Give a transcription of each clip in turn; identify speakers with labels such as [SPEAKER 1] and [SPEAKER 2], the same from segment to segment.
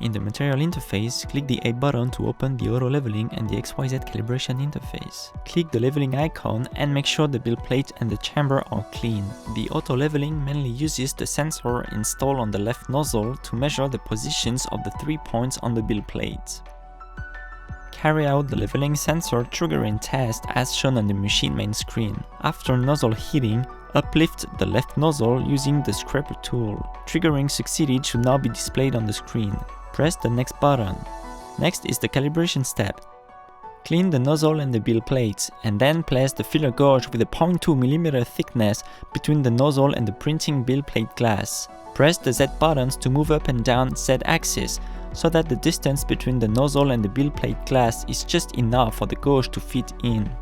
[SPEAKER 1] In the material interface, click the A button to open the auto leveling and the XYZ calibration interface. Click the leveling icon and make sure the build plate and the chamber are clean. The auto leveling mainly uses the sensor installed on the left nozzle to measure the positions of the 3 points on the build plate. Carry out the leveling sensor triggering test as shown on the machine main screen. After nozzle heating, uplift the left nozzle using the scraper tool. Triggering succeeded should now be displayed on the screen. Press the next button. Next is the calibration step. Clean the nozzle and the build plates, and then place the filler gauge with a 0.2 mm thickness between the nozzle and the printing build plate glass. Press the Z buttons to move up and down Z axis, so that the distance between the nozzle and the build plate glass is just enough for the gauge to fit in.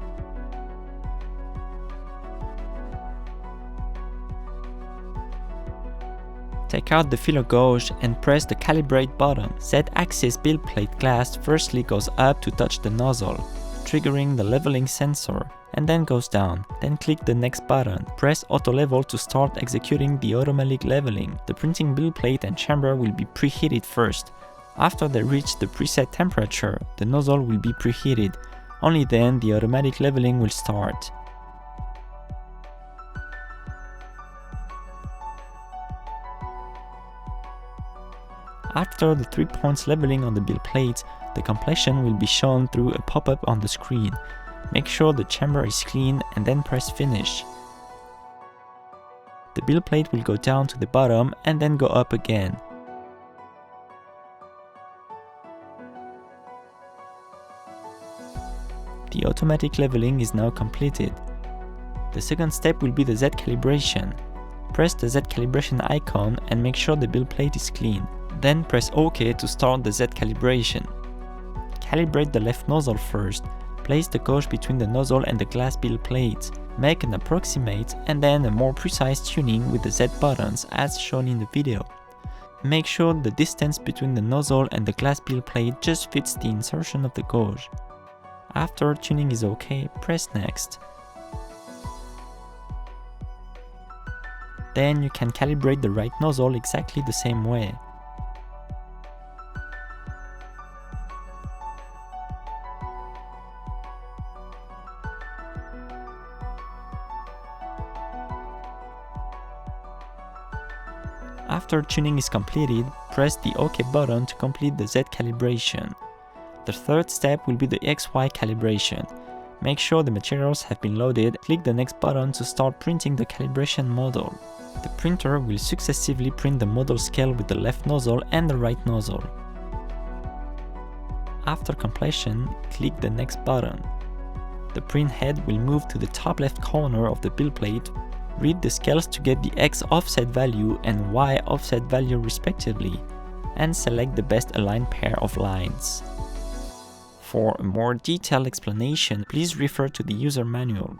[SPEAKER 1] Take out the filler gauge and press the calibrate button. Z-axis build plate glass firstly goes up to touch the nozzle, triggering the leveling sensor, and then goes down. Then click the next button. Press auto level to start executing the automatic leveling. The printing build plate and chamber will be preheated first. After they reach the preset temperature, the nozzle will be preheated. Only then the automatic leveling will start. After the 3 points leveling on the build plate, the completion will be shown through a pop-up on the screen. Make sure the chamber is clean and then press finish. The build plate will go down to the bottom and then go up again. The automatic leveling is now completed. The second step will be the Z calibration. Press the Z calibration icon and make sure the build plate is clean. Then press OK to start the Z calibration. Calibrate the left nozzle first. Place the gauge between the nozzle and the glass build plate. Make an approximate and then a more precise tuning with the Z buttons as shown in the video. Make sure the distance between the nozzle and the glass build plate just fits the insertion of the gauge. After tuning is OK, press next. Then you can calibrate the right nozzle exactly the same way. After tuning is completed, press the OK button to complete the Z calibration. The third step will be the XY calibration. Make sure the materials have been loaded, click the next button to start printing the calibration model. The printer will successively print the model scale with the left nozzle and the right nozzle. After completion, click the next button. The print head will move to the top left corner of the build plate. Read the scales to get the X offset value and Y offset value respectively, and select the best aligned pair of lines. For a more detailed explanation, please refer to the user manual.